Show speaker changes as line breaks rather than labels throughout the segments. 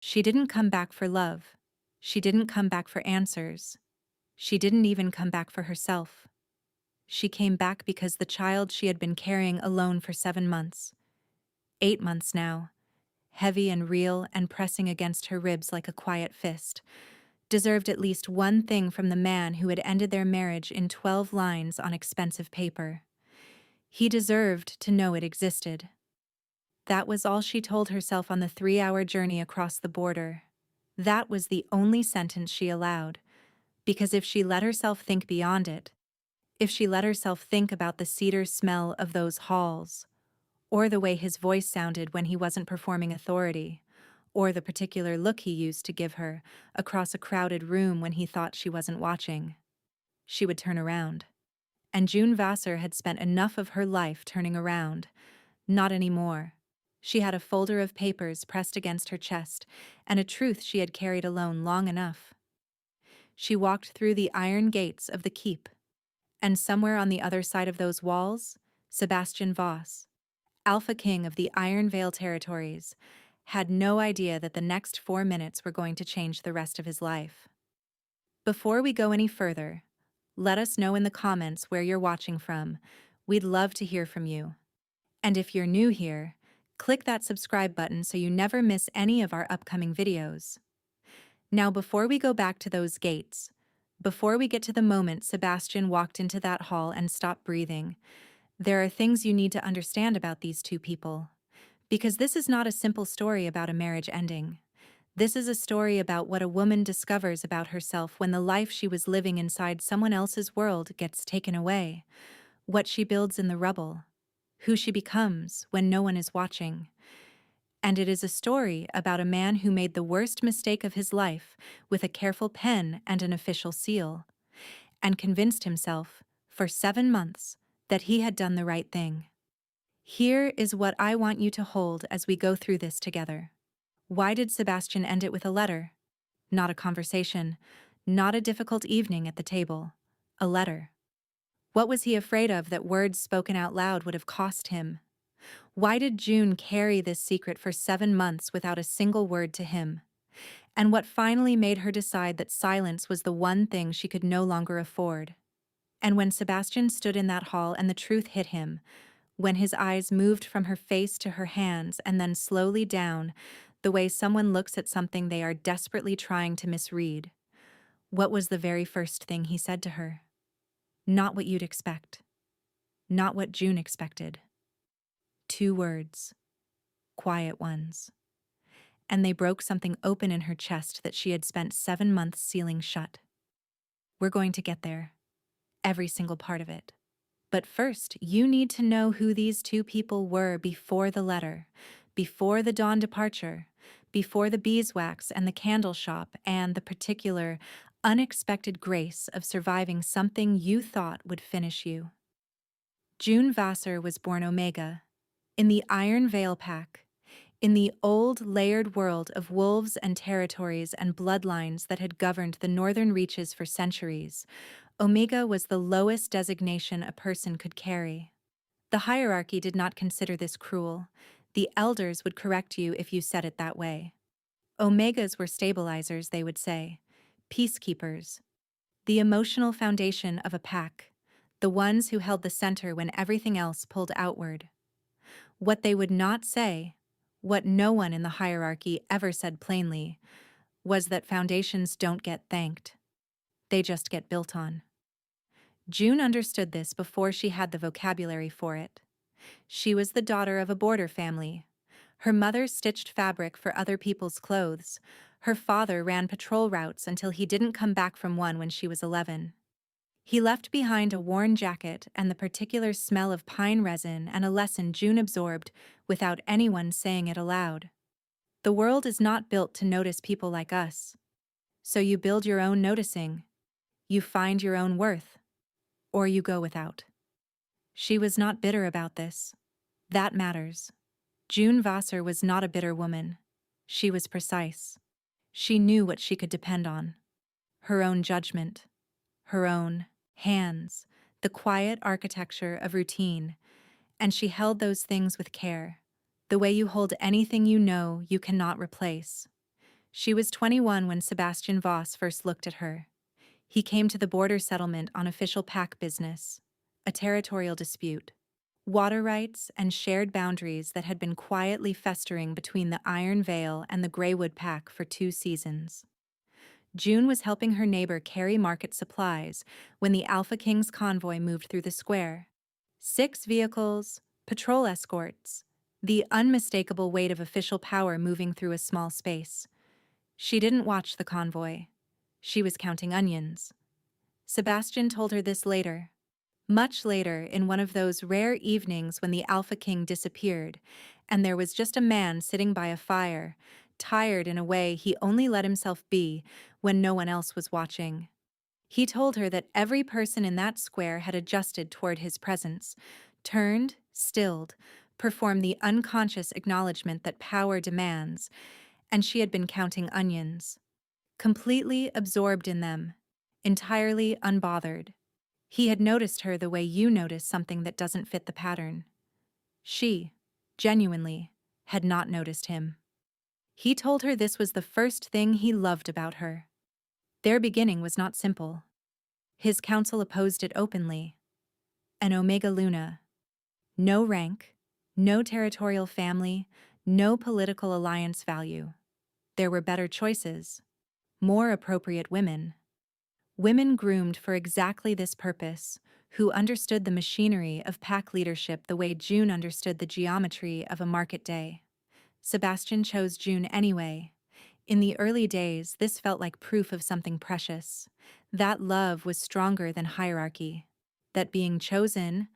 She didn't come back for love. She didn't come back for answers. She didn't even come back for herself. She came back because the child she had been carrying alone for 7 months, 8 months now, heavy and real and pressing against her ribs like a quiet fist, deserved at least one thing from the man who had ended their marriage in 12 lines on expensive paper. He deserved to know it existed. That was all she told herself on the 3-hour journey across the border. That was the only sentence she allowed, because if she let herself think beyond it, if she let herself think about the cedar smell of those halls, or the way his voice sounded when he wasn't performing authority, or the particular look he used to give her across a crowded room when he thought she wasn't watching, she would turn around. And June Vasser had spent enough of her life turning around. Not anymore. She had a folder of papers pressed against her chest, and a truth she had carried alone long enough. She walked through the iron gates of the keep, and somewhere on the other side of those walls, Sebastian Voss, Alpha King of the Iron Vale territories, had no idea that the next 4 minutes were going to change the rest of his life. Before we go any further, let us know in the comments where you're watching from. We'd love to hear from you. And if you're new here, click that subscribe button so you never miss any of our upcoming videos. Now, before we go back to those gates, before we get to the moment Sebastian walked into that hall and stopped breathing, there are things you need to understand about these two people. Because this is not a simple story about a marriage ending. This is a story about what a woman discovers about herself when the life she was living inside someone else's world gets taken away, what she builds in the rubble, who she becomes when no one is watching. And it is a story about a man who made the worst mistake of his life with a careful pen and an official seal, and convinced himself, for 7 months, that he had done the right thing. Here is what I want you to hold as we go through this together. Why did Sebastian end it with a letter? Not a conversation, not a difficult evening at the table. A letter. What was he afraid of that words spoken out loud would have cost him? Why did June carry this secret for 7 months without a single word to him? And what finally made her decide that silence was the one thing she could no longer afford? And when Sebastian stood in that hall and the truth hit him, when his eyes moved from her face to her hands and then slowly down, the way someone looks at something they are desperately trying to misread, what was the very first thing he said to her? Not what you'd expect. Not what June expected. 2 words. Quiet ones. And they broke something open in her chest that she had spent 7 months sealing shut. We're going to get there. Every single part of it. But first, you need to know who these two people were before the letter, before the dawn departure, before the beeswax and the candle shop and the particular, unexpected grace of surviving something you thought would finish you. June Vasser was born Omega, in the Iron Vale Pack, in the old, layered world of wolves and territories and bloodlines that had governed the northern reaches for centuries. Omega was the lowest designation a person could carry. The hierarchy did not consider this cruel. The elders would correct you if you said it that way. Omegas were stabilizers, they would say, peacekeepers, the emotional foundation of a pack, the ones who held the center when everything else pulled outward. What they would not say, what no one in the hierarchy ever said plainly, was that foundations don't get thanked. They just get built on. June understood this before she had the vocabulary for it. She was the daughter of a border family. Her mother stitched fabric for other people's clothes. Her father ran patrol routes until he didn't come back from one when she was 11. He left behind a worn jacket and the particular smell of pine resin and a lesson June absorbed without anyone saying it aloud. The world is not built to notice people like us. So you build your own noticing. You find your own worth. Or you go without. She was not bitter about this. That matters. June Vasser was not a bitter woman. She was precise. She knew what she could depend on. Her own judgment. Her own hands. The quiet architecture of routine. And she held those things with care. The way you hold anything you know you cannot replace. She was 21 when Sebastian Voss first looked at her. He came to the border settlement on official pack business, a territorial dispute, water rights and shared boundaries that had been quietly festering between the Iron Vale and the Greywood Pack for 2 seasons. June was helping her neighbor carry market supplies when the Alpha King's convoy moved through the square. 6 vehicles, patrol escorts, the unmistakable weight of official power moving through a small space. She didn't watch the convoy. She was counting onions. Sebastian told her this later. Much later, in one of those rare evenings when the Alpha King disappeared, and there was just a man sitting by a fire, tired in a way he only let himself be when no one else was watching. He told her that every person in that square had adjusted toward his presence, turned, stilled, performed the unconscious acknowledgement that power demands, and she had been counting onions. Completely absorbed in them, entirely unbothered. He had noticed her the way you notice something that doesn't fit the pattern. She, genuinely, had not noticed him. He told her this was the first thing he loved about her. Their beginning was not simple. His council opposed it openly. An Omega Luna. No rank, no territorial family, no political alliance value. There were better choices. More appropriate women. Women groomed for exactly this purpose, who understood the machinery of pack leadership the way June understood the geometry of a market day. Sebastian chose June anyway. In the early days, this felt like proof of something precious. That love was stronger than hierarchy. That being chosen,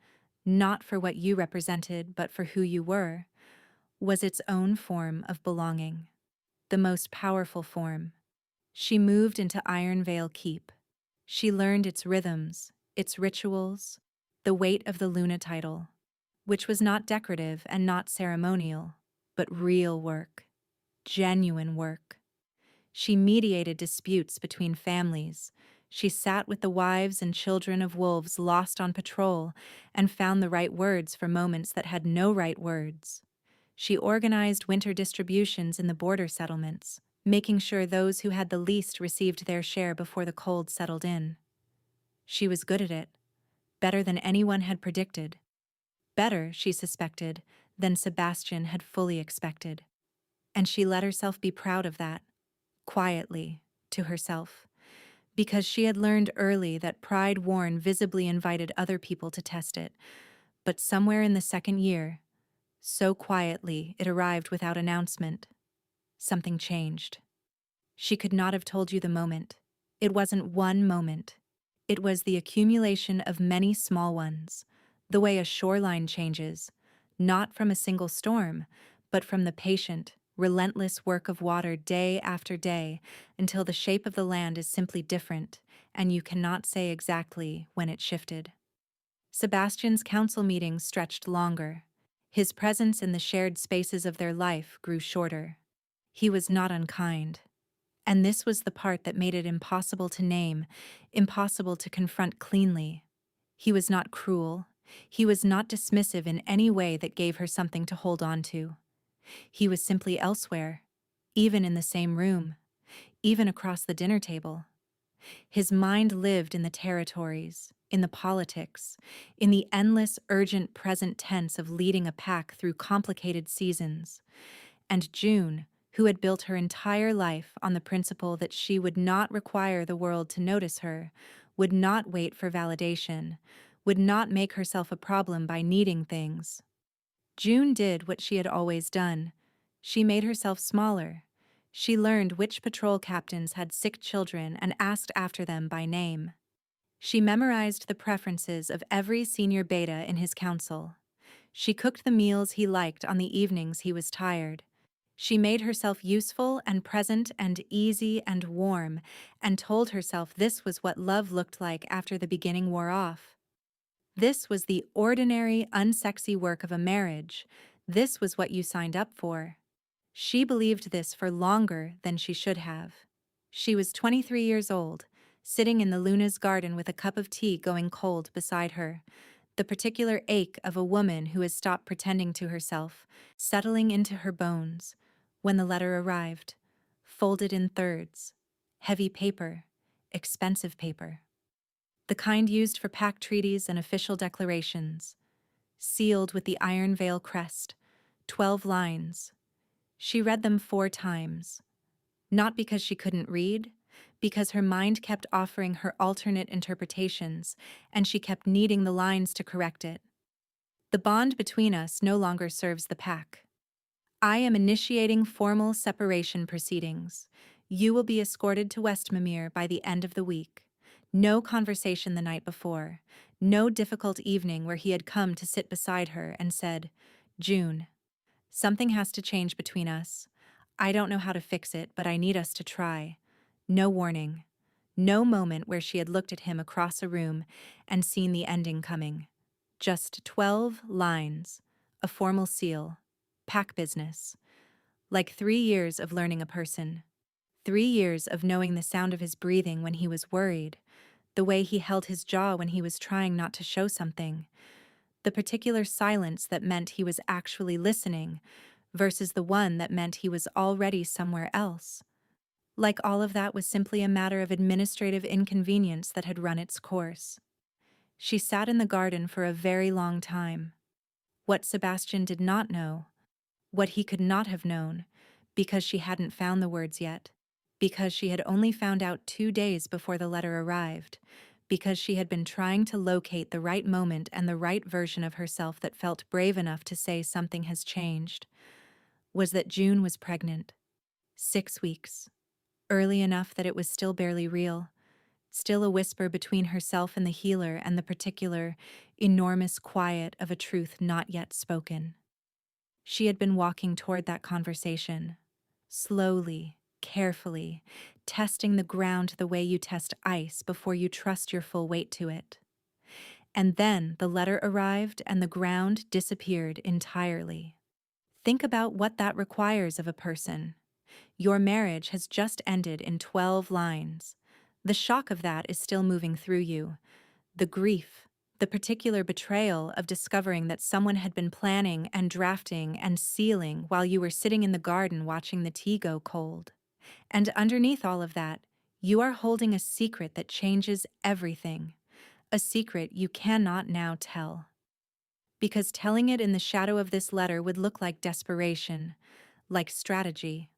not for what you represented but for who you were, was its own form of belonging. The most powerful form. She moved into Iron Vale Keep. She learned its rhythms, its rituals, the weight of the Luna title, which was not decorative and not ceremonial, but real work, genuine work. She mediated disputes between families. She sat with the wives and children of wolves lost on patrol and found the right words for moments that had no right words. She organized winter distributions in the border settlements, making sure those who had the least received their share before the cold settled in. She was good at it, better than anyone had predicted. Better, she suspected, than Sebastian had fully expected. And she let herself be proud of that, quietly, to herself, because she had learned early that pride worn visibly invited other people to test it. But somewhere in the second year, so quietly it arrived without announcement, something changed. She could not have told you the moment. It wasn't one moment. It was the accumulation of many small ones, the way a shoreline changes, not from a single storm, but from the patient, relentless work of water day after day until the shape of the land is simply different, and you cannot say exactly when it shifted. Sebastian's council meetings stretched longer. His presence in the shared spaces of their life grew shorter. He was not unkind. And this was the part that made it impossible to name, impossible to confront cleanly. He was not cruel. He was not dismissive in any way that gave her something to hold on to. He was simply elsewhere, even in the same room, even across the dinner table. His mind lived in the territories, in the politics, in the endless, urgent present tense of leading a pack through complicated seasons. And June, who had built her entire life on the principle that she would not require the world to notice her, would not wait for validation, would not make herself a problem by needing things. June did what she had always done. She made herself smaller. She learned which patrol captains had sick children and asked after them by name. She memorized the preferences of every senior beta in his council. She cooked the meals he liked on the evenings he was tired. She made herself useful and present and easy and warm, and told herself this was what love looked like after the beginning wore off. This was the ordinary, unsexy work of a marriage. This was what you signed up for. She believed this for longer than she should have. She was 23 years old, sitting in the Luna's garden with a cup of tea going cold beside her. The particular ache of a woman who has stopped pretending to herself, settling into her bones, when the letter arrived. folded in thirds, heavy paper, expensive paper. The kind used for pact treaties and official declarations, sealed with the Iron Veil crest, 12 lines. She read them 4 times, not because she couldn't read, because her mind kept offering her alternate interpretations, and she kept needing the lines to correct it. The bond between us no longer serves the pack. I am initiating formal separation proceedings. You will be escorted to Westmir by the end of the week. No conversation the night before. No difficult evening where he had come to sit beside her and said, "June, something has to change between us. I don't know how to fix it, but I need us to try." No warning. No moment where she had looked at him across a room and seen the ending coming. Just 12 lines, a formal seal, pack business. Like 3 years of learning a person. 3 years of knowing the sound of his breathing when he was worried, the way he held his jaw when he was trying not to show something, the particular silence that meant he was actually listening versus the one that meant he was already somewhere else. Like all of that was simply a matter of administrative inconvenience that had run its course. She sat in the garden for a very long time. What Sebastian did not know, what he could not have known, because she hadn't found the words yet, because she had only found out 2 days before the letter arrived, because she had been trying to locate the right moment and the right version of herself that felt brave enough to say something has changed, was that June was pregnant. 6 weeks. Early enough that it was still barely real, still a whisper between herself and the healer and the particular, enormous quiet of a truth not yet spoken. She had been walking toward that conversation, slowly, carefully, testing the ground the way you test ice before you trust your full weight to it. And then the letter arrived and the ground disappeared entirely. Think about what that requires of a person. Your marriage has just ended in 12 lines. The shock of that is still moving through you. The grief, the particular betrayal of discovering that someone had been planning and drafting and sealing while you were sitting in the garden watching the tea go cold. And underneath all of that, you are holding a secret that changes everything. A secret you cannot now tell. Because telling it in the shadow of this letter would look like desperation, like strategy.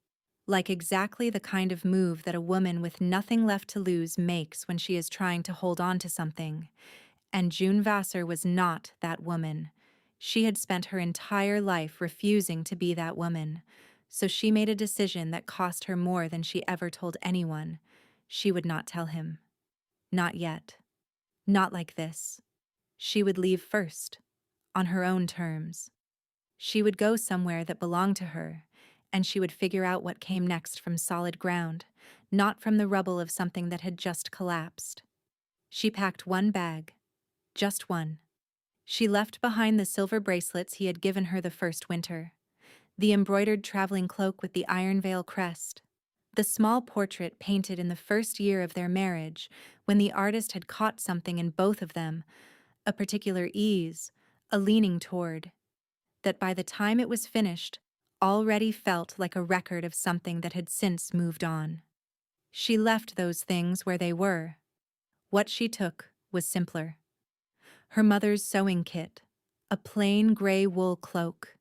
Like exactly the kind of move that a woman with nothing left to lose makes when she is trying to hold on to something. And June Vasser was not that woman. She had spent her entire life refusing to be that woman. So she made a decision that cost her more than she ever told anyone. She would not tell him. Not yet. Not like this. She would leave first, on her own terms. She would go somewhere that belonged to her, and she would figure out what came next from solid ground, not from the rubble of something that had just collapsed. She packed one bag, just one. She left behind the silver bracelets he had given her the first winter, the embroidered traveling cloak with the Iron Veil crest, the small portrait painted in the first year of their marriage when the artist had caught something in both of them, a particular ease, a leaning toward, that by the time it was finished, already felt like a record of something that had since moved on. She left those things where they were. What she took was simpler. Her mother's sewing kit, a plain gray wool cloak,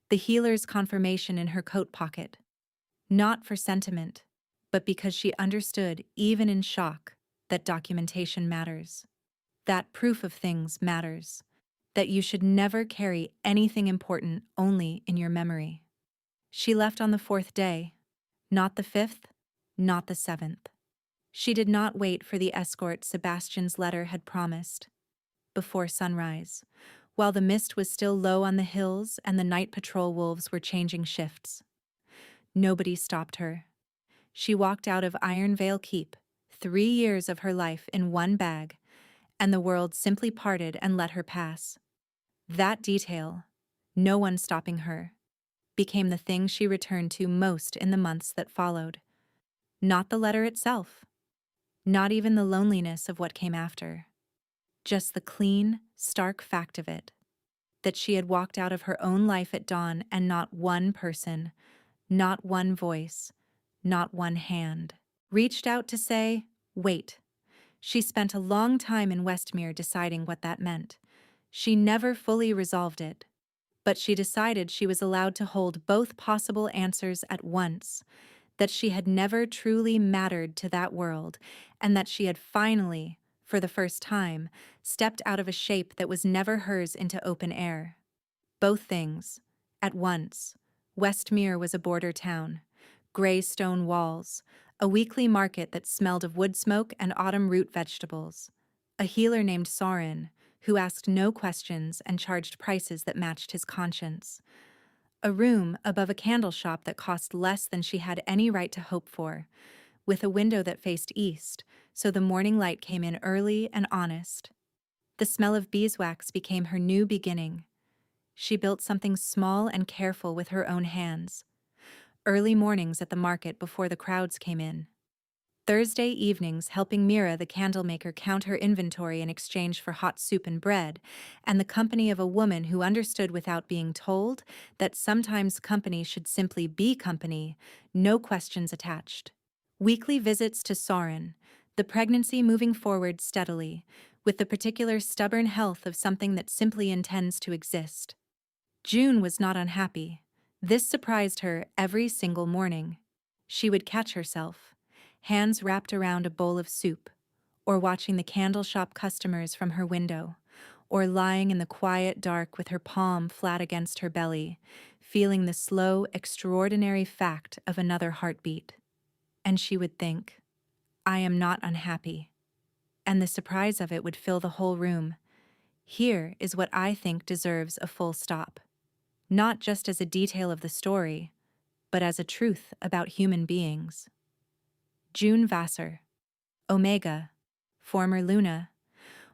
the healer's confirmation in her coat pocket, not for sentiment, but because she understood, even in shock, that documentation matters, that proof of things matters, that you should never carry anything important only in your memory. She left on the 4th day, not the 5th, not the 7th. She did not wait for the escort Sebastian's letter had promised. Before sunrise, while the mist was still low on the hills and the night patrol wolves were changing shifts. Nobody stopped her. She walked out of Iron Veil Keep, 3 years of her life in one bag, and the world simply parted and let her pass. That detail, no one stopping her, became the thing she returned to most in the months that followed. Not the letter itself, not even the loneliness of what came after. Just the clean, stark fact of it, that she had walked out of her own life at dawn and not one person, not one voice, not one hand. Reached out to say, wait. She spent a long time in Westmir deciding what that meant. She never fully resolved it, but she decided she was allowed to hold both possible answers at once, that she had never truly mattered to that world, and that she had finally, for the first time, stepped out of a shape that was never hers into open air. Both things, at once. Westmere was a border town. Gray stone walls, a weekly market that smelled of wood smoke and autumn root vegetables. A healer named Sorin, who asked no questions and charged prices that matched his conscience. A room above a candle shop that cost less than she had any right to hope for, with a window that faced east, so the morning light came in early and honest. The smell of beeswax became her new beginning. She built something small and careful with her own hands. Early mornings at the market before the crowds came in. Thursday evenings helping Mira the candlemaker count her inventory in exchange for hot soup and bread, and the company of a woman who understood without being told that sometimes company should simply be company, no questions attached. Weekly visits to Sorin, the pregnancy moving forward steadily, with the particular stubborn health of something that simply intends to exist. June was not unhappy. This surprised her every single morning. She would catch herself, hands wrapped around a bowl of soup, or watching the candle shop customers from her window, or lying in the quiet dark with her palm flat against her belly, feeling the slow, extraordinary fact of another heartbeat. And she would think, I am not unhappy. And the surprise of it would fill the whole room. Here is what I think deserves a full stop. Not just as a detail of the story, but as a truth about human beings. June Vasser, Omega, former Luna,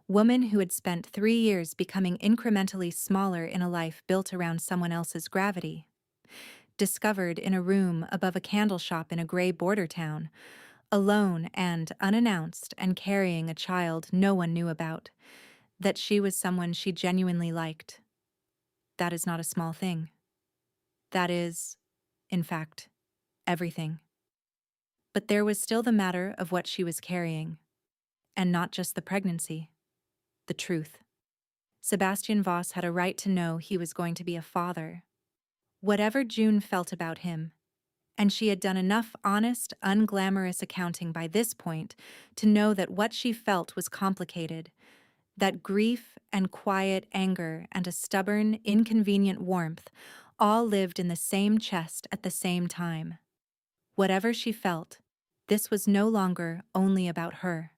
woman who had spent 3 years becoming incrementally smaller in a life built around someone else's gravity. Discovered in a room above a candle shop in a gray border town, alone and unannounced and carrying a child no one knew about, that she was someone she genuinely liked. That is not a small thing. That is, in fact, everything. But there was still the matter of what she was carrying, and not just the pregnancy, the truth. Sebastian Voss had a right to know he was going to be a father. Whatever June felt about him, and she had done enough honest, unglamorous accounting by this point to know that what she felt was complicated, that grief and quiet anger and a stubborn, inconvenient warmth all lived in the same chest at the same time. Whatever she felt, this was no longer only about her.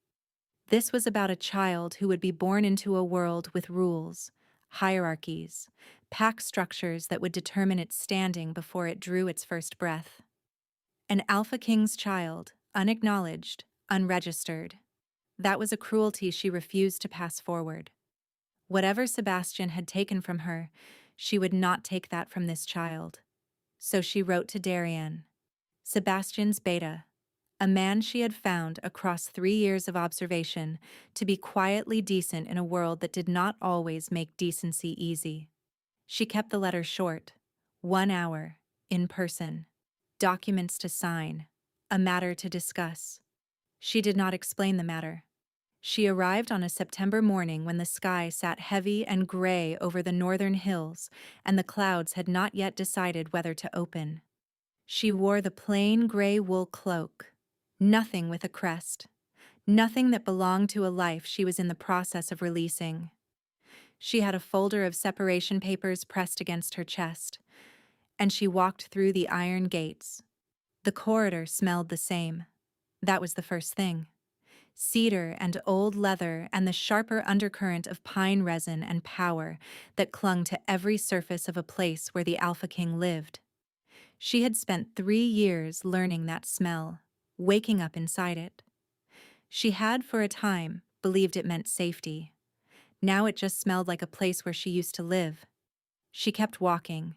This was about a child who would be born into a world with rules, hierarchies, pack structures that would determine its standing before it drew its first breath. An Alpha King's child, unacknowledged, unregistered. That was a cruelty she refused to pass forward. Whatever Sebastian had taken from her, she would not take that from this child. So she wrote to Darian, Sebastian's beta, a man she had found across 3 years of observation to be quietly decent in a world that did not always make decency easy. She kept the letter short, 1 hour, in person, documents to sign, a matter to discuss. She did not explain the matter. She arrived on a September morning when the sky sat heavy and gray over the northern hills and the clouds had not yet decided whether to open. She wore the plain gray wool cloak, nothing with a crest, nothing that belonged to a life she was in the process of releasing. She had a folder of separation papers pressed against her chest, and she walked through the iron gates. The corridor smelled the same. That was the first thing. Cedar and old leather and the sharper undercurrent of pine resin and power that clung to every surface of a place where the Alpha King lived. She had spent 3 years learning that smell, waking up inside it. She had, for a time, believed it meant safety. Now it just smelled like a place where she used to live. She kept walking.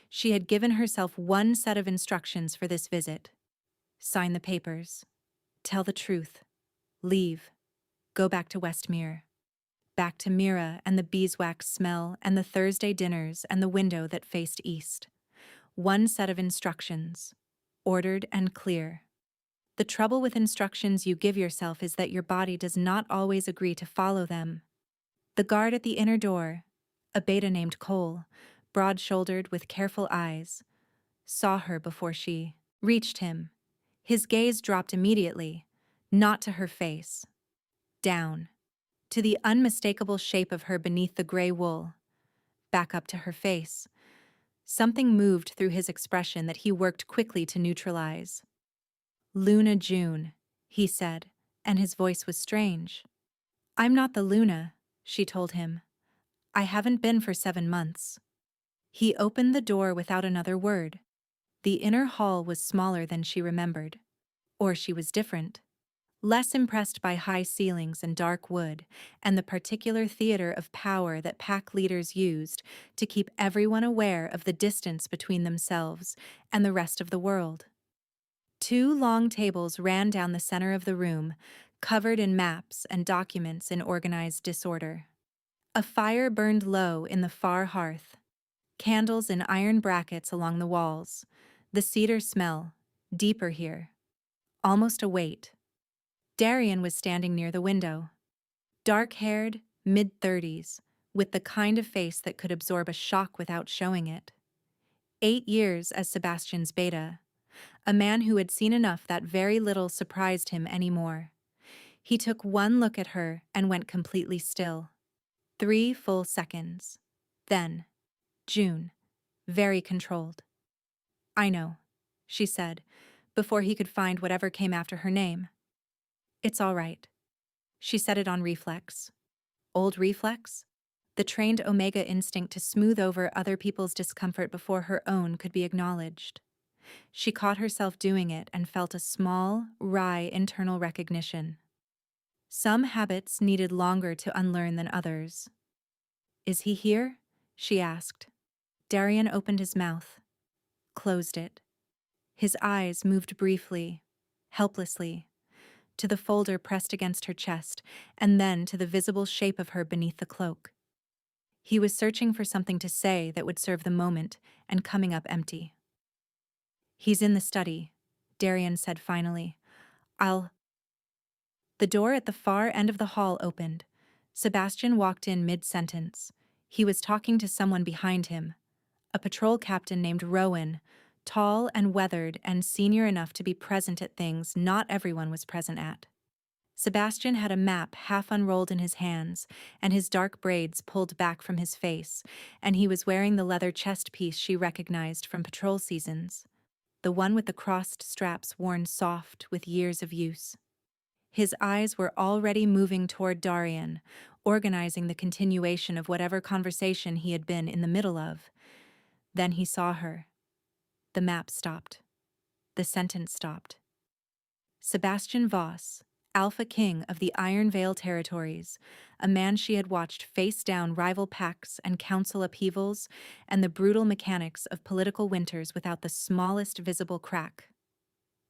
She had given herself one set of instructions for this visit. Sign the papers. Tell the truth. Leave. Go back to Westmir. Back to Mira and the beeswax smell and the Thursday dinners and the window that faced east. One set of instructions. ordered and clear. The trouble with instructions you give yourself is that your body does not always agree to follow them. The guard at the inner door, a beta named Cole, broad-shouldered with careful eyes, saw her before she reached him. His gaze dropped immediately, not to her face. Down, to the unmistakable shape of her beneath the gray wool. Back up to her face. Something moved through his expression that he worked quickly to neutralize. Luna June, he said, and his voice was strange. I'm not the Luna, she told him. I haven't been for 7 months. He opened the door without another word. The inner hall was smaller than she remembered. Or she was different. Less impressed by high ceilings and dark wood, and the particular theater of power that pack leaders used to keep everyone aware of the distance between themselves and the rest of the world. 2 long tables ran down the center of the room, covered in maps and documents in organized disorder. A fire burned low in the far hearth. Candles in iron brackets along the walls. The cedar smell, deeper here. Almost a weight. Darian was standing near the window. Dark-haired, mid-30s, with the kind of face that could absorb a shock without showing it. 8 years as Sebastian's beta. A man who had seen enough that very little surprised him anymore. He took one look at her and went completely still. 3 full seconds. Then, June, very controlled. I know, she said, before he could find whatever came after her name. It's all right. She said it on reflex. Old reflex? The trained Omega instinct to smooth over other people's discomfort before her own could be acknowledged. She caught herself doing it and felt a small, wry internal recognition. Some habits needed longer to unlearn than others. Is he here? She asked. Darian opened his mouth, closed it. His eyes moved briefly, helplessly, to the folder pressed against her chest, and then to the visible shape of her beneath the cloak. He was searching for something to say that would serve the moment, and coming up empty. He's in the study, Darian said finally. The door at the far end of the hall opened. Sebastian walked in mid-sentence. He was talking to someone behind him, a patrol captain named Rowan, tall and weathered and senior enough to be present at things not everyone was present at. Sebastian had a map half unrolled in his hands, and his dark braids pulled back from his face, and he was wearing the leather chest piece she recognized from patrol seasons, the one with the crossed straps worn soft with years of use. His eyes were already moving toward Darian, organizing the continuation of whatever conversation he had been in the middle of. Then he saw her. The map stopped. The sentence stopped. Sebastian Voss, Alpha King of the Iron Vale territories, a man she had watched face down rival pacts and council upheavals and the brutal mechanics of political winters without the smallest visible crack,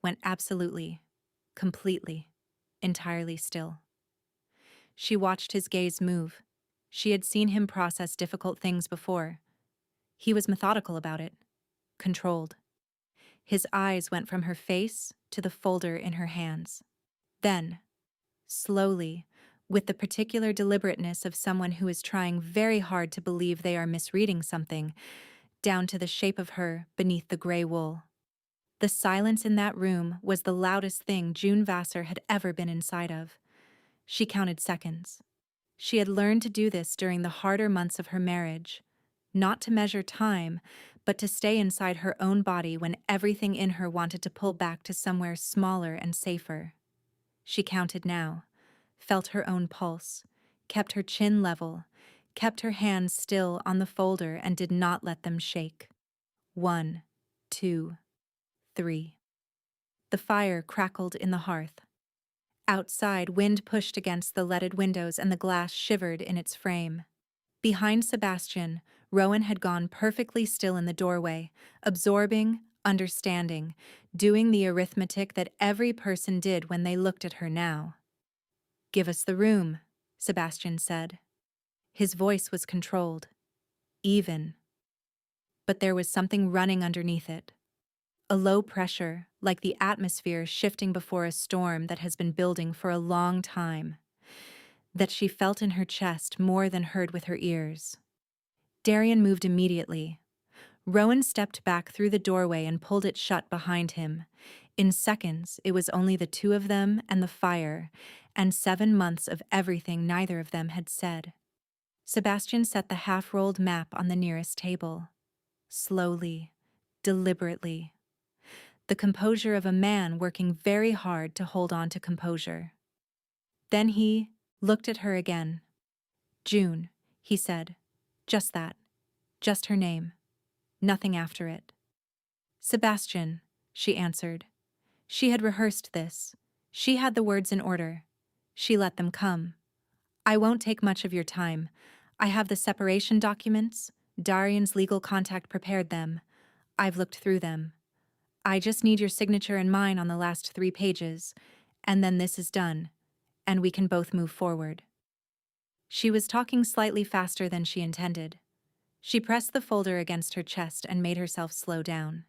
went absolutely, completely, entirely still. She watched his gaze move. She had seen him process difficult things before. He was methodical about it, controlled. His eyes went from her face to the folder in her hands. Then, slowly, with the particular deliberateness of someone who is trying very hard to believe they are misreading something, down to the shape of her beneath the gray wool. The silence in that room was the loudest thing June Vasser had ever been inside of. She counted seconds. She had learned to do this during the harder months of her marriage, not to measure time, but to stay inside her own body when everything in her wanted to pull back to somewhere smaller and safer. She counted now, felt her own pulse, kept her chin level, kept her hands still on the folder and did not let them shake. 1, 2, 3. The fire crackled in the hearth. Outside, wind pushed against the leaded windows and the glass shivered in its frame. Behind Sebastian, Rowan had gone perfectly still in the doorway, absorbing, understanding, doing the arithmetic that every person did when they looked at her now. "Give us the room," Sebastian said. His voice was controlled, even. But there was something running underneath it. A low pressure, like the atmosphere shifting before a storm that has been building for a long time, that she felt in her chest more than heard with her ears. Darian moved immediately. Rowan stepped back through the doorway and pulled it shut behind him. In seconds, it was only the two of them and the fire, and 7 months of everything neither of them had said. Sebastian set the half-rolled map on the nearest table. Slowly, deliberately. The composure of a man working very hard to hold on to composure. Then he looked at her again. June, he said. Just that. Just her name. Nothing after it. Sebastian, she answered. She had rehearsed this. She had the words in order. She let them come. I won't take much of your time. I have the separation documents. Darian's legal contact prepared them. I've looked through them. I just need your signature and mine on the last 3 pages, and then this is done, and we can both move forward. She was talking slightly faster than she intended. She pressed the folder against her chest and made herself slow down.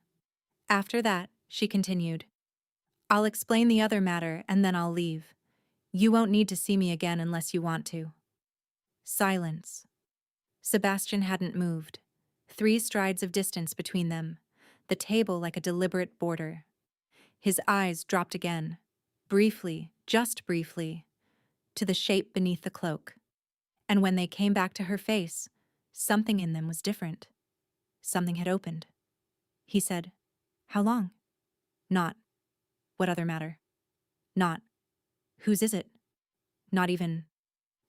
After that, she continued, I'll explain the other matter and then I'll leave. You won't need to see me again unless you want to. Silence. Sebastian hadn't moved. 3 strides of distance between them, the table like a deliberate border. His eyes dropped again, briefly, just briefly, to the shape beneath the cloak. And when they came back to her face, something in them was different. Something had opened. He said, How long? Not, what other matter? Not, whose is it? Not even,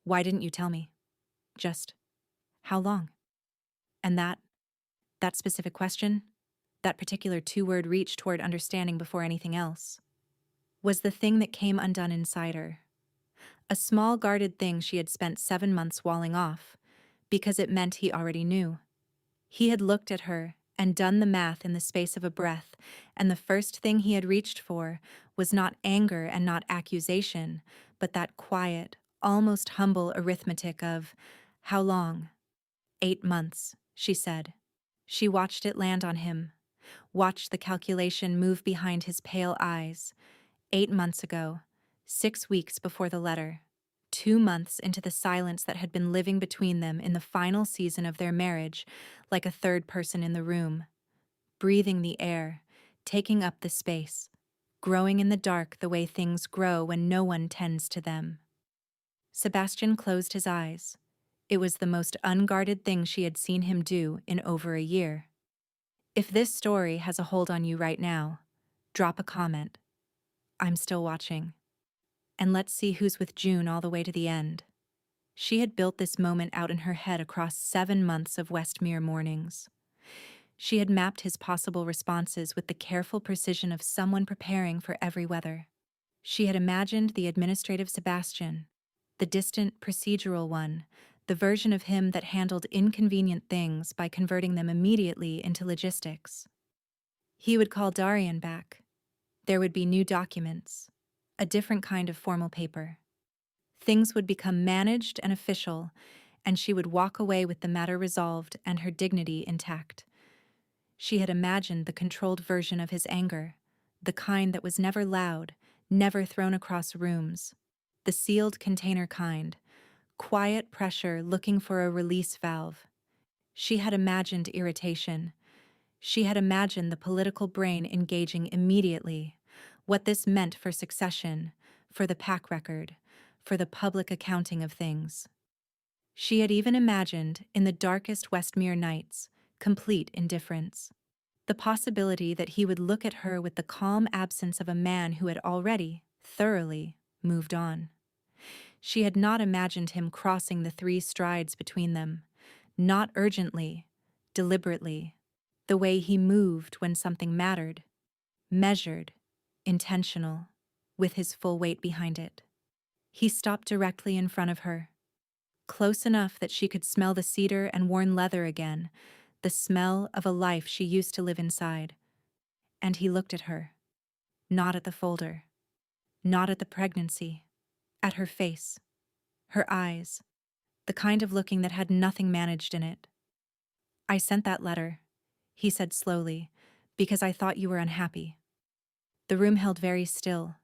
why didn't you tell me? Just, how long? And that specific question, that particular 2-word reach toward understanding before anything else, was the thing that came undone inside her. A small guarded thing she had spent 7 months walling off, because it meant he already knew. He had looked at her and done the math in the space of a breath, and the first thing he had reached for was not anger and not accusation, but that quiet, almost humble arithmetic of, how long? 8 months, she said. She watched it land on him, watched the calculation move behind his pale eyes. 8 months ago, 6 weeks before the letter. 2 months into the silence that had been living between them in the final season of their marriage, like a third person in the room. Breathing the air, taking up the space, growing in the dark the way things grow when no one tends to them. Sebastian closed his eyes. It was the most unguarded thing she had seen him do in over a year. If this story has a hold on you right now, drop a comment. I'm still watching. And let's see who's with June all the way to the end. She had built this moment out in her head across 7 months of Westmir mornings. She had mapped his possible responses with the careful precision of someone preparing for every weather. She had imagined the administrative Sebastian, the distant, procedural one, the version of him that handled inconvenient things by converting them immediately into logistics. He would call Darian back. There would be new documents, a different kind of formal paper. Things would become managed and official, and she would walk away with the matter resolved and her dignity intact. She had imagined the controlled version of his anger, the kind that was never loud, never thrown across rooms, the sealed container kind, quiet pressure looking for a release valve. She had imagined irritation. She had imagined the political brain engaging immediately, what this meant for succession, for the PAC record, for the public accounting of things. She had even imagined, in the darkest Westmir nights, complete indifference. The possibility that he would look at her with the calm absence of a man who had already, thoroughly, moved on. She had not imagined him crossing the 3 strides between them, not urgently, deliberately, the way he moved when something mattered, measured, intentional, with his full weight behind it. He stopped directly in front of her, close enough that she could smell the cedar and worn leather again, the smell of a life she used to live inside. And he looked at her, not at the folder, not at the pregnancy, at her face, her eyes, the kind of looking that had nothing managed in it. I sent that letter, he said slowly, Because I thought you were unhappy. The room held very still.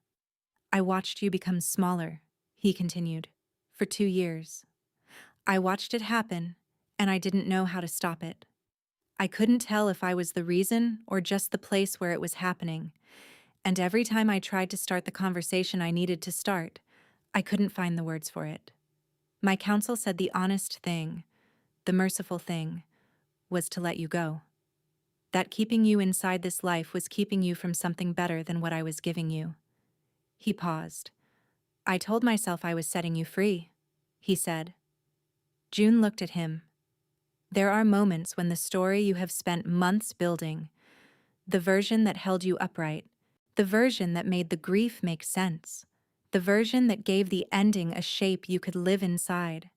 I watched you become smaller, he continued, for 2 years. I watched it happen, and I didn't know how to stop it. I couldn't tell if I was the reason or just the place where it was happening, and every time I tried to start the conversation I needed to start, I couldn't find the words for it. My counsel said the honest thing, the merciful thing, was to let you go. That keeping you inside this life was keeping you from something better than what I was giving you. He paused. I told myself I was setting you free, he said. June looked at him. There are moments when the story you have spent months building, the version that held you upright, the version that made the grief make sense, the version that gave the ending a shape you could live inside.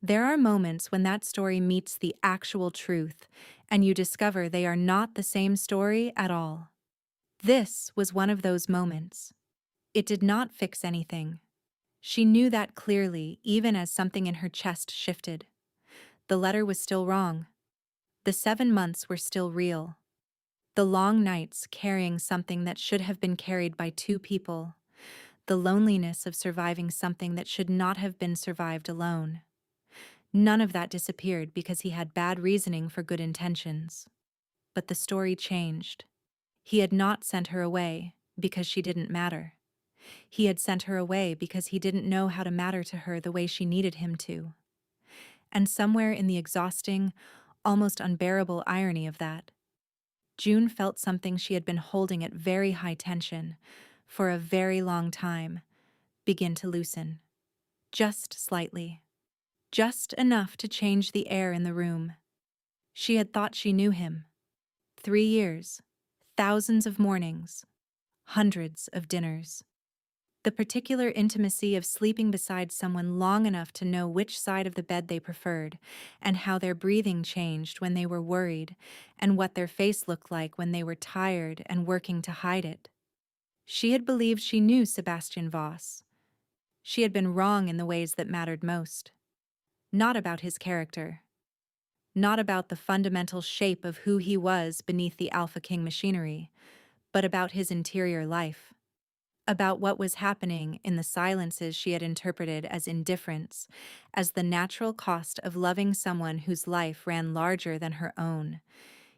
There are moments when that story meets the actual truth, and you discover they are not the same story at all. This was one of those moments. It did not fix anything. She knew that clearly, even as something in her chest shifted. The letter was still wrong. The 7 months were still real. The long nights carrying something that should have been carried by 2 people. The loneliness of surviving something that should not have been survived alone. None of that disappeared because he had bad reasoning for good intentions. But the story changed. He had not sent her away because she didn't matter. He had sent her away because he didn't know how to matter to her the way she needed him to. And somewhere in the exhausting, almost unbearable irony of that, June felt something she had been holding at very high tension for a very long time begin to loosen. Just slightly. Just enough to change the air in the room. She had thought she knew him. 3 years, thousands of mornings, hundreds of dinners. The particular intimacy of sleeping beside someone long enough to know which side of the bed they preferred, and how their breathing changed when they were worried, and what their face looked like when they were tired and working to hide it. She had believed she knew Sebastian Voss. She had been wrong in the ways that mattered most. Not about his character. Not about the fundamental shape of who he was beneath the Alpha King machinery, but about his interior life. About what was happening in the silences she had interpreted as indifference, as the natural cost of loving someone whose life ran larger than her own.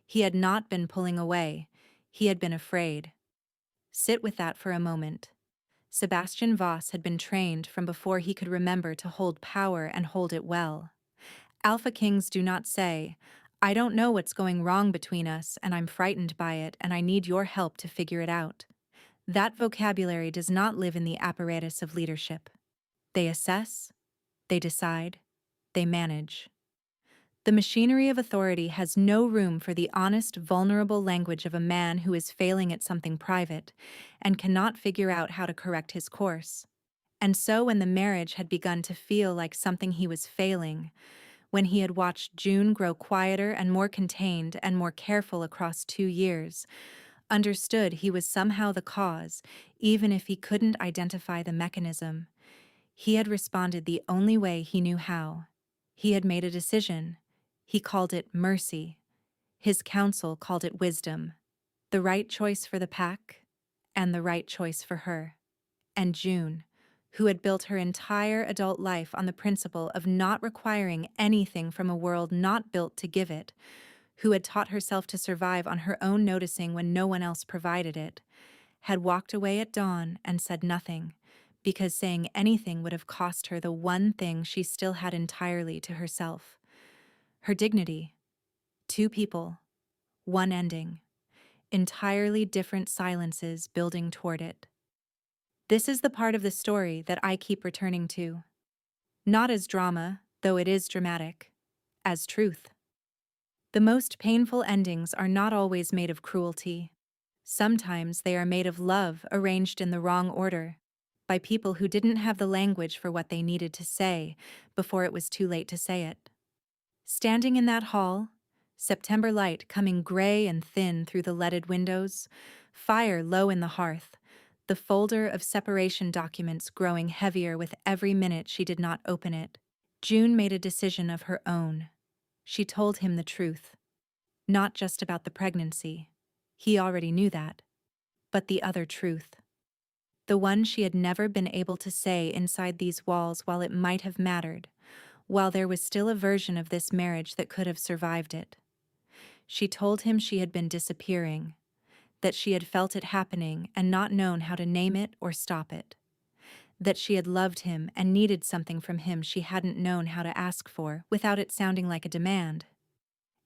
He had not been pulling away, he had been afraid. Sit with that for a moment. Sebastian Voss had been trained from before he could remember to hold power and hold it well. Alpha Kings do not say, I don't know what's going wrong between us and I'm frightened by it and I need your help to figure it out. That vocabulary does not live in the apparatus of leadership. They assess, they decide, they manage. The machinery of authority has no room for the honest, vulnerable language of a man who is failing at something private and cannot figure out how to correct his course. And so when the marriage had begun to feel like something he was failing, when he had watched June grow quieter and more contained and more careful across 2 years, understood he was somehow the cause, even if he couldn't identify the mechanism. He had responded the only way he knew how. He had made a decision. He called it mercy. His counsel called it wisdom. The right choice for the pack, and the right choice for her. And June, who had built her entire adult life on the principle of not requiring anything from a world not built to give it, who had taught herself to survive on her own noticing when no one else provided it, had walked away at dawn and said nothing, because saying anything would have cost her the one thing she still had entirely to herself. Her dignity. 2 people. 1 ending. Entirely different silences building toward it. This is the part of the story that I keep returning to. Not as drama, though it is dramatic, as truth. The most painful endings are not always made of cruelty. Sometimes they are made of love arranged in the wrong order, by people who didn't have the language for what they needed to say before it was too late to say it. Standing in that hall, September light coming gray and thin through the leaded windows, fire low in the hearth, the folder of separation documents growing heavier with every minute she did not open it, June made a decision of her own. She told him the truth. Not just about the pregnancy. He already knew that. But the other truth. The one she had never been able to say inside these walls while it might have mattered, while there was still a version of this marriage that could have survived it. She told him she had been disappearing, that she had felt it happening and not known how to name it or stop it. That she had loved him and needed something from him she hadn't known how to ask for without it sounding like a demand.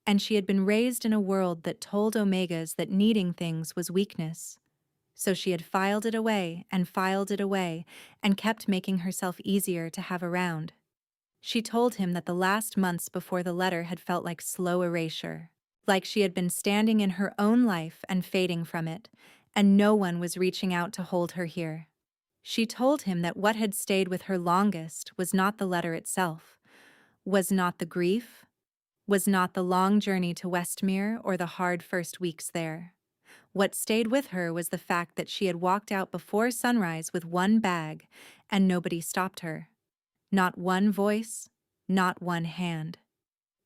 And she had been raised in a world that told Omegas that needing things was weakness. So she had filed it away and kept making herself easier to have around. She told him that the last months before the letter had felt like slow erasure, like she had been standing in her own life and fading from it, and no one was reaching out to hold her here. She told him that what had stayed with her longest was not the letter itself, was not the grief, was not the long journey to Westmir or the hard first weeks there. What stayed with her was the fact that she had walked out before sunrise with one bag, and nobody stopped her. Not one voice, not one hand.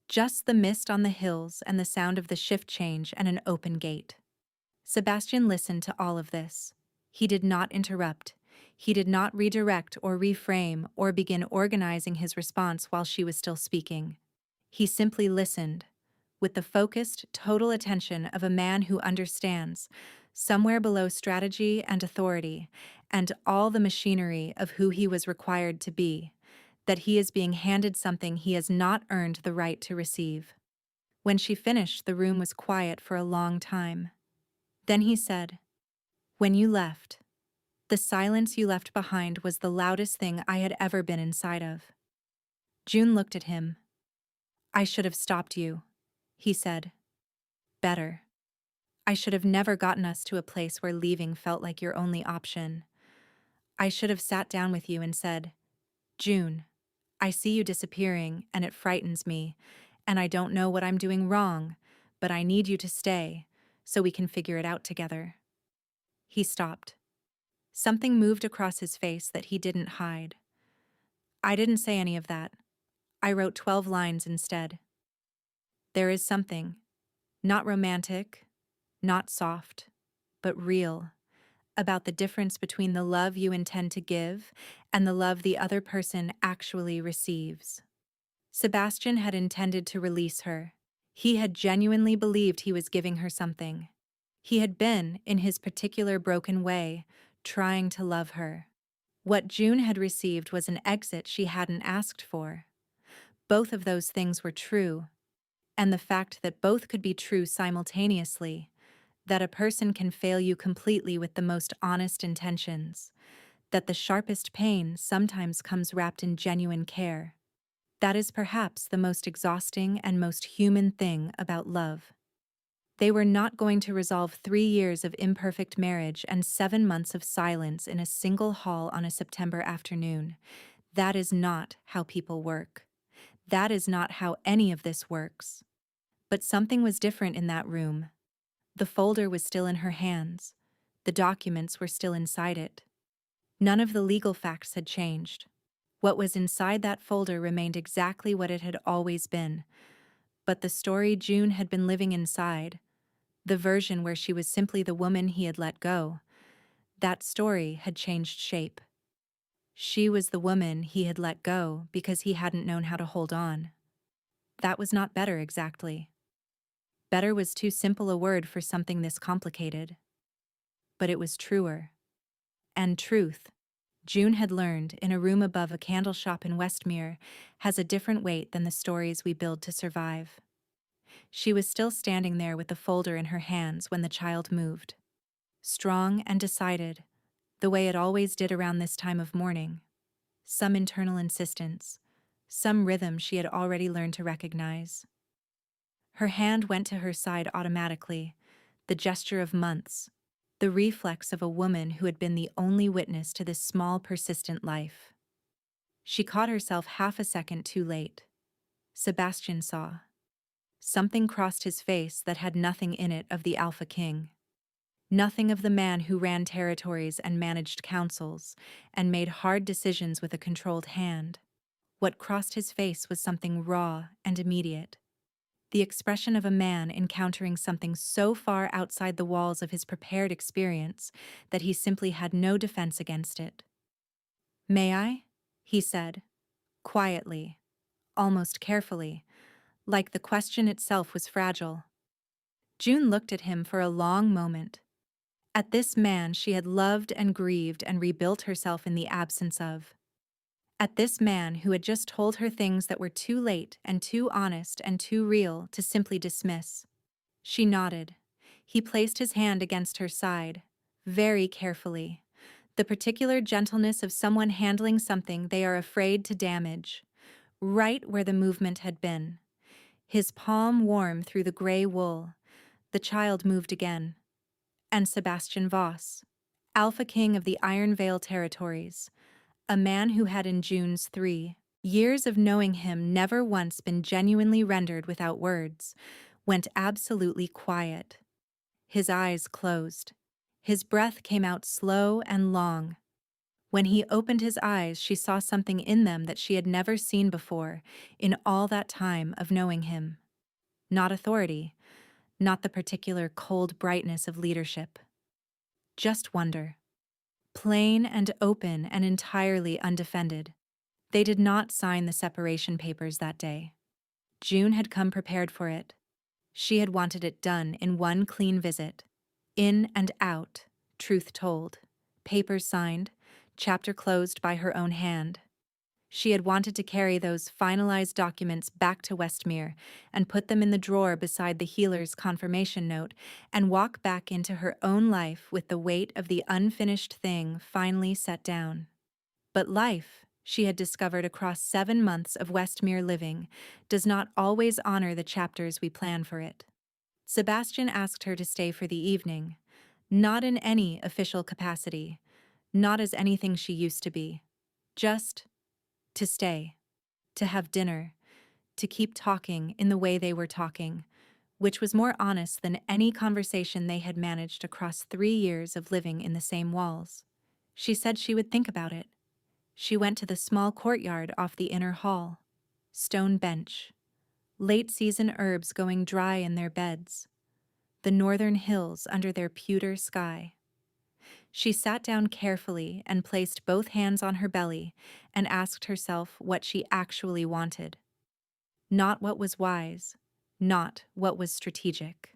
Just the mist on the hills and the sound of the shift change and an open gate. Sebastian listened to all of this. He did not interrupt. He did not redirect or reframe or begin organizing his response while she was still speaking. He simply listened, with the focused, total attention of a man who understands, somewhere below strategy and authority, and all the machinery of who he was required to be, that he is being handed something he has not earned the right to receive. When she finished, the room was quiet for a long time. Then he said, "When you left, the silence you left behind was the loudest thing I had ever been inside of." June looked at him. "I should have stopped you," he said. "Better. I should have never gotten us to a place where leaving felt like your only option. I should have sat down with you and said, 'June, I see you disappearing and it frightens me, and I don't know what I'm doing wrong, but I need you to stay, so we can figure it out together.'" He stopped. Something moved across his face that he didn't hide. "I didn't say any of that. I wrote 12 lines instead. There is something, not romantic, not soft, but real, about the difference between the love you intend to give and the love the other person actually receives." Sebastian had intended to release her. He had genuinely believed he was giving her something. He had been, in his particular broken way, trying to love her. What June had received was an exit she hadn't asked for. Both of those things were true, and the fact that both could be true simultaneously, that a person can fail you completely with the most honest intentions, that the sharpest pain sometimes comes wrapped in genuine care. That is perhaps the most exhausting and most human thing about love. They were not going to resolve 3 years of imperfect marriage and 7 months of silence in a single hall on a September afternoon. That is not how people work. That is not how any of this works. But something was different in that room. The folder was still in her hands. The documents were still inside it. None of the legal facts had changed. What was inside that folder remained exactly what it had always been. But the story June had been living inside, the version where she was simply the woman he had let go, that story had changed shape. She was the woman he had let go because he hadn't known how to hold on. That was not better exactly. Better was too simple a word for something this complicated. But it was truer. And truth, June had learned in a room above a candle shop in Westmir, has a different weight than the stories we build to survive. She was still standing there with the folder in her hands when the child moved. Strong and decided, the way it always did around this time of morning. Some internal insistence, some rhythm she had already learned to recognize. Her hand went to her side automatically, the gesture of months, the reflex of a woman who had been the only witness to this small, persistent life. She caught herself half a second too late. Sebastian saw. Something crossed his face that had nothing in it of the Alpha King. Nothing of the man who ran territories and managed councils and made hard decisions with a controlled hand. What crossed his face was something raw and immediate. the expression of a man encountering something so far outside the walls of his prepared experience that he simply had no defense against it. "May I?" he said, quietly, almost carefully, like the question itself was fragile. June looked at him for a long moment. At this man she had loved and grieved and rebuilt herself in the absence of. At this man who had just told her things that were too late and too honest and too real to simply dismiss. She nodded. He placed his hand against her side, very carefully. The particular gentleness of someone handling something they are afraid to damage, right where the movement had been. His palm warm through the gray wool. The child moved again. And Sebastian Voss, Alpha King of the Iron Veil territories, a man who had in June's 3 years of knowing him never once been genuinely rendered without words, went absolutely quiet. His eyes closed. His breath came out slow and long. When he opened his eyes, she saw something in them that she had never seen before in all that time of knowing him. Not authority, not the particular cold brightness of leadership. Just wonder. Plain and open and entirely undefended. They did not sign the separation papers that day. June had come prepared for it. She had wanted it done in one clean visit. In and out, truth told. Papers signed, chapter closed by her own hand. She had wanted to carry those finalized documents back to Westmir and put them in the drawer beside the healer's confirmation note and walk back into her own life with the weight of the unfinished thing finally set down. But life, she had discovered across 7 months of Westmir living, does not always honor the chapters we plan for it. Sebastian asked her to stay for the evening, not in any official capacity, not as anything she used to be, just to stay, to have dinner, to keep talking in the way they were talking, which was more honest than any conversation they had managed across 3 years of living in the same walls. She said she would think about it. She went to the small courtyard off the inner hall. Stone bench. Late-season herbs going dry in their beds. The northern hills under their pewter sky. She sat down carefully and placed both hands on her belly and asked herself what she actually wanted. Not what was wise, not what was strategic.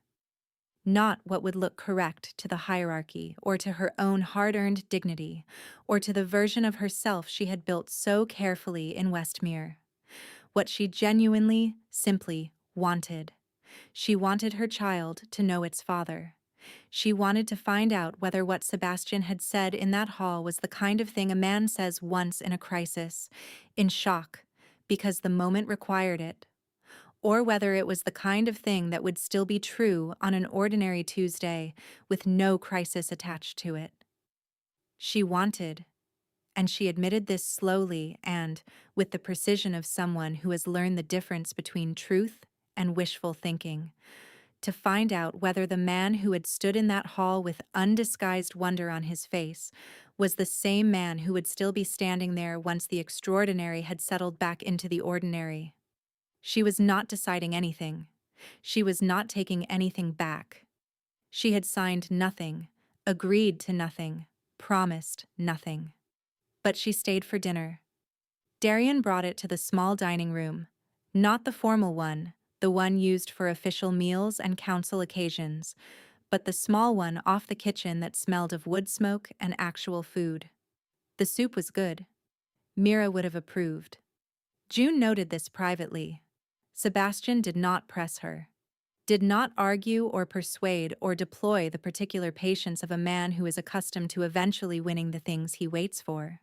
Not what would look correct to the hierarchy or to her own hard-earned dignity or to the version of herself she had built so carefully in Westmir. What she genuinely, simply wanted. She wanted her child to know its father. She wanted to find out whether what Sebastian had said in that hall was the kind of thing a man says once in a crisis, in shock, because the moment required it, or whether it was the kind of thing that would still be true on an ordinary Tuesday with no crisis attached to it. She wanted, and she admitted this slowly and with the precision of someone who has learned the difference between truth and wishful thinking, to find out whether the man who had stood in that hall with undisguised wonder on his face was the same man who would still be standing there once the extraordinary had settled back into the ordinary. She was not deciding anything. She was not taking anything back. She had signed nothing, agreed to nothing, promised nothing. But she stayed for dinner. Darian brought it to the small dining room, not the formal one, the one used for official meals and council occasions, but the small one off the kitchen that smelled of wood smoke and actual food. The soup was good. Mira would have approved. June noted this privately. Sebastian did not press her, did not argue or persuade or deploy the particular patience of a man who is accustomed to eventually winning the things he waits for.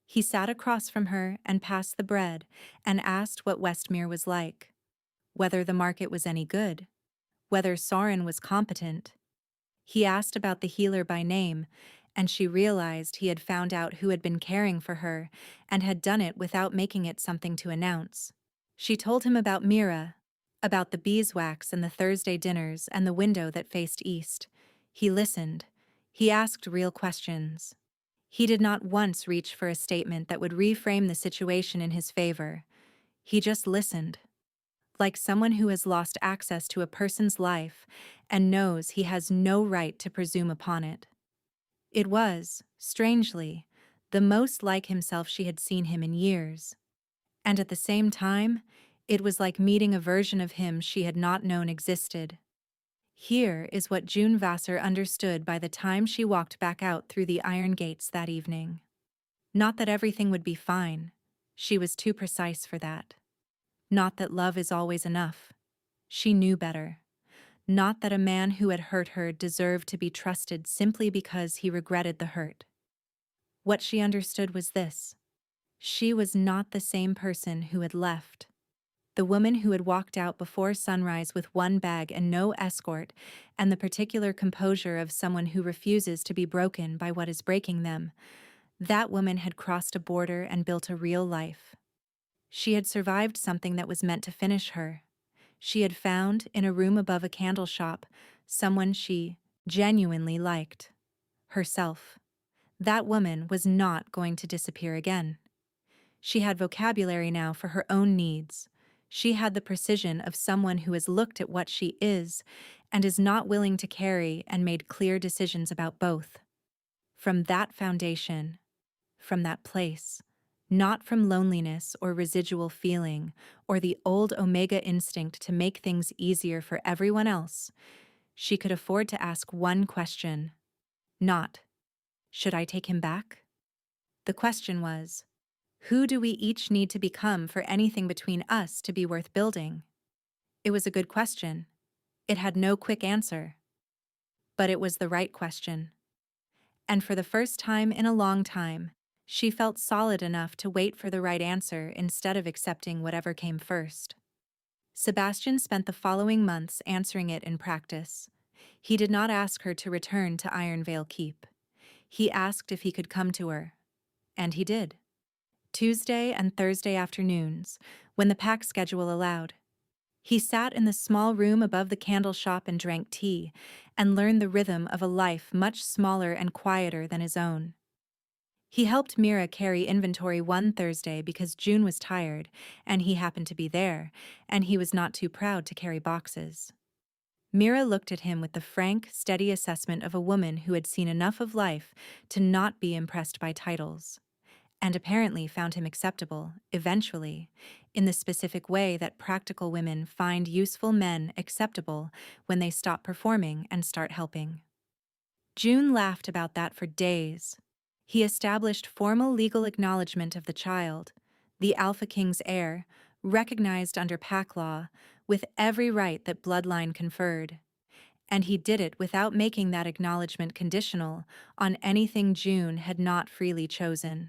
He sat across from her and passed the bread and asked what Westmir was like. Whether the market was any good, whether Soren was competent. He asked about the healer by name, and she realized he had found out who had been caring for her and had done it without making it something to announce. She told him about Mira, about the beeswax and the Thursday dinners and the window that faced east. He listened. He asked real questions. He did not once reach for a statement that would reframe the situation in his favor. He just listened. like someone who has lost access to a person's life and knows he has no right to presume upon it. It was, strangely, the most like himself she had seen him in years. And at the same time, it was like meeting a version of him she had not known existed. Here is what June Vasser understood by the time she walked back out through the iron gates that evening. Not that everything would be fine. She was too precise for that. Not that love is always enough. She knew better. Not that a man who had hurt her deserved to be trusted simply because he regretted the hurt. What she understood was this: she was not the same person who had left. The woman who had walked out before sunrise with one bag and no escort, and the particular composure of someone who refuses to be broken by what is breaking them, that woman had crossed a border and built a real life. She had survived something that was meant to finish her. She had found, in a room above a candle shop, someone she genuinely liked. Herself. That woman was not going to disappear again. She had vocabulary now for her own needs. She had the precision of someone who has looked at what she is and is not willing to carry and made clear decisions about both. From that foundation, from that place, not from loneliness or residual feeling or the old omega instinct to make things easier for everyone else, she could afford to ask one question. Not, should I take him back? The question was, who do we each need to become for anything between us to be worth building? It was a good question. It had no quick answer. But it was the right question. And for the first time in a long time, she felt solid enough to wait for the right answer instead of accepting whatever came first. Sebastian spent the following months answering it in practice. He did not ask her to return to Ironvale Keep. He asked if he could come to her. And he did. Tuesday and Thursday afternoons, when the pack schedule allowed. He sat in the small room above the candle shop and drank tea, and learned the rhythm of a life much smaller and quieter than his own. He helped Mira carry inventory one Thursday because June was tired, and he happened to be there, and he was not too proud to carry boxes. Mira looked at him with the frank, steady assessment of a woman who had seen enough of life to not be impressed by titles, and apparently found him acceptable, eventually, in the specific way that practical women find useful men acceptable when they stop performing and start helping. June laughed about that for days. He established formal legal acknowledgement of the child, the Alpha King's heir, recognized under pack law, with every right that bloodline conferred. And he did it without making that acknowledgement conditional on anything June had not freely chosen.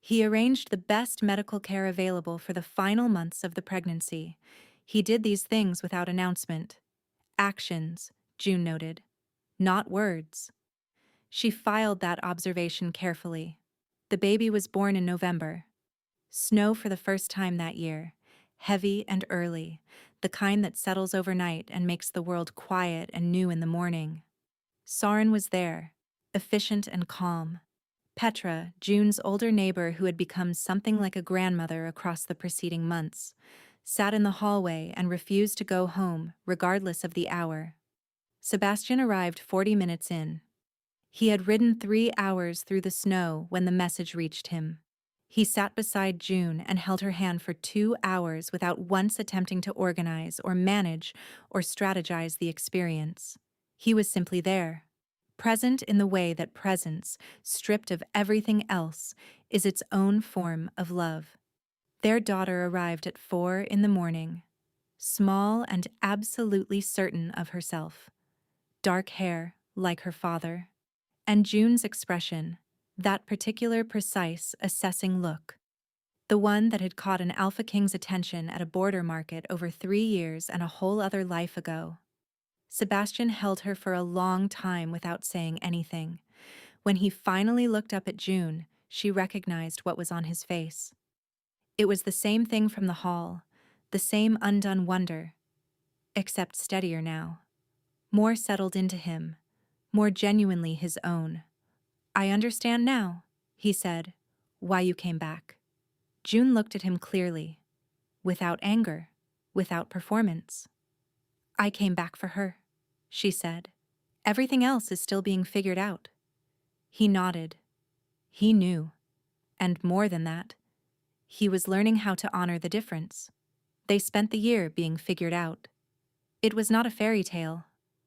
He arranged the best medical care available for the final months of the pregnancy. He did these things without announcement. Actions, June noted, not words. She filed that observation carefully. The baby was born in November. Snow for the first time that year, heavy and early, the kind that settles overnight and makes the world quiet and new in the morning. Soren was there, efficient and calm. Petra, June's older neighbor who had become something like a grandmother across the preceding months, sat in the hallway and refused to go home, regardless of the hour. Sebastian arrived 40 minutes in. He had ridden 3 hours through the snow when the message reached him. He sat beside June and held her hand for 2 hours without once attempting to organize or manage or strategize the experience. He was simply there. Present in the way that presence, stripped of everything else, is its own form of love. Their daughter arrived at 4 in the morning, small and absolutely certain of herself. Dark hair, like her father. And June's expression, that particular precise, assessing look. The one that had caught an Alpha King's attention at a border market over 3 years and a whole other life ago. Sebastian held her for a long time without saying anything. When he finally looked up at June, she recognized what was on his face. It was the same thing from the hall, the same undone wonder, except steadier now. More settled into him, more genuinely his own. "I understand now," he said, "why you came back." June looked at him clearly, without anger, without performance. "I came back for her," she said. "Everything else is still being figured out." He nodded. He knew. And more than that, he was learning how to honor the difference. They spent the year being figured out. It was not a fairy tale.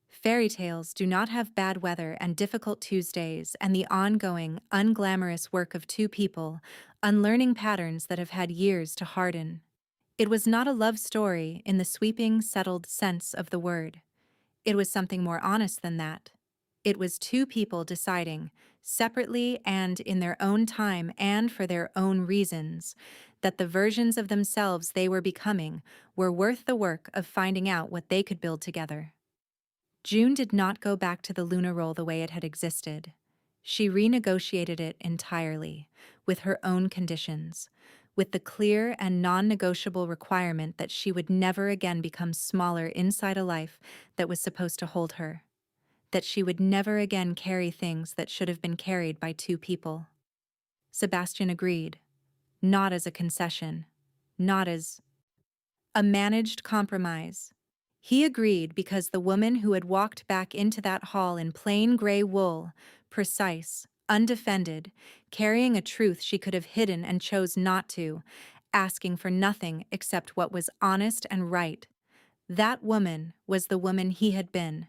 Fairy tales do not have bad weather and difficult Tuesdays and the ongoing, unglamorous work of two people, unlearning patterns that have had years to harden. It was not a love story in the sweeping, settled sense of the word. It was something more honest than that. It was two people deciding, separately and in their own time and for their own reasons, that the versions of themselves they were becoming were worth the work of finding out what they could build together. June did not go back to the Luna role the way it had existed. She renegotiated it entirely, with her own conditions, with the clear and non-negotiable requirement that she would never again become smaller inside a life that was supposed to hold her, that she would never again carry things that should have been carried by two people. Sebastian agreed, not as a concession, not as a managed compromise. He agreed because the woman who had walked back into that hall in plain gray wool, precise, undefended, carrying a truth she could have hidden and chose not to, asking for nothing except what was honest and right, that woman was the woman he had been.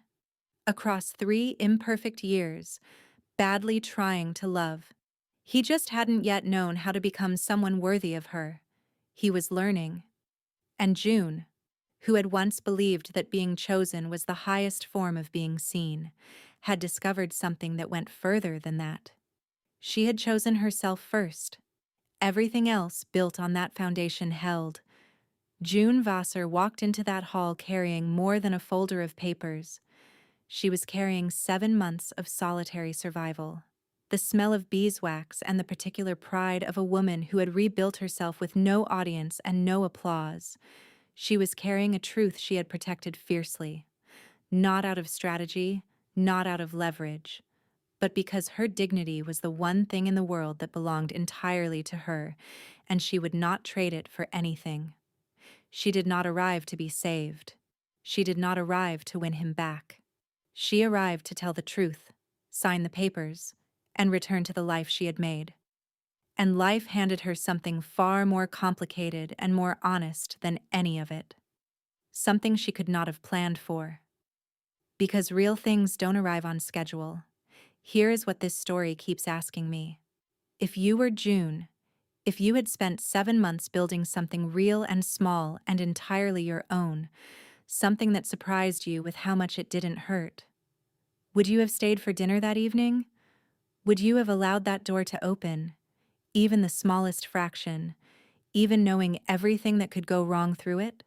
Across 3 imperfect years, badly trying to love. He just hadn't yet known how to become someone worthy of her. He was learning. And June, who had once believed that being chosen was the highest form of being seen, had discovered something that went further than that. She had chosen herself first. Everything else built on that foundation held. June Vasser walked into that hall carrying more than a folder of papers. She was carrying 7 months of solitary survival. The smell of beeswax and the particular pride of a woman who had rebuilt herself with no audience and no applause. She was carrying a truth she had protected fiercely, not out of strategy, not out of leverage, but because her dignity was the one thing in the world that belonged entirely to her, and she would not trade it for anything. She did not arrive to be saved. She did not arrive to win him back. She arrived to tell the truth, sign the papers, and return to the life she had made. And life handed her something far more complicated and more honest than any of it. Something she could not have planned for. Because real things don't arrive on schedule. Here is what this story keeps asking me. If you were June, if you had spent 7 months building something real and small and entirely your own, something that surprised you with how much it didn't hurt, would you have stayed for dinner that evening? Would you have allowed that door to open, even the smallest fraction, even knowing everything that could go wrong through it?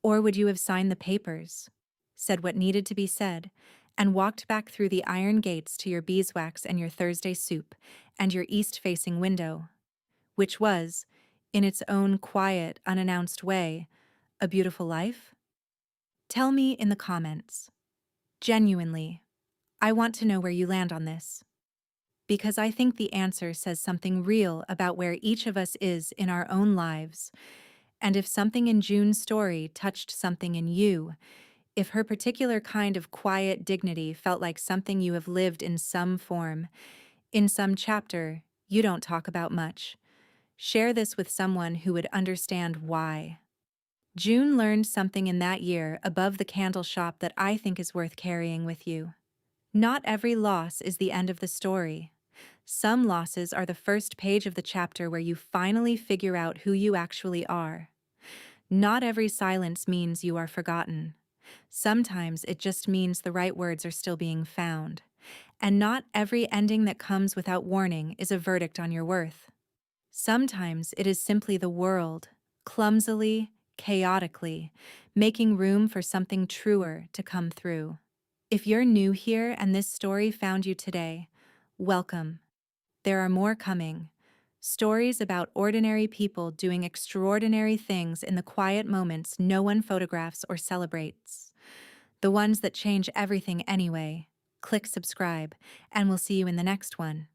Or would you have signed the papers, said what needed to be said, and walked back through the iron gates to your beeswax and your Thursday soup and your east-facing window, which was, in its own quiet, unannounced way, a beautiful life? Tell me in the comments. Genuinely, I want to know where you land on this. Because I think the answer says something real about where each of us is in our own lives. And if something in June's story touched something in you, if her particular kind of quiet dignity felt like something you have lived in some form, in some chapter you don't talk about much, share this with someone who would understand why. June learned something in that year above the candle shop that I think is worth carrying with you. Not every loss is the end of the story. Some losses are the first page of the chapter where you finally figure out who you actually are. Not every silence means you are forgotten. Sometimes it just means the right words are still being found. And not every ending that comes without warning is a verdict on your worth. Sometimes it is simply the world, clumsily, chaotically, making room for something truer to come through. If you're new here and this story found you today, welcome. There are more coming. Stories about ordinary people doing extraordinary things in the quiet moments no one photographs or celebrates. The ones that change everything anyway. Click subscribe, and we'll see you in the next one.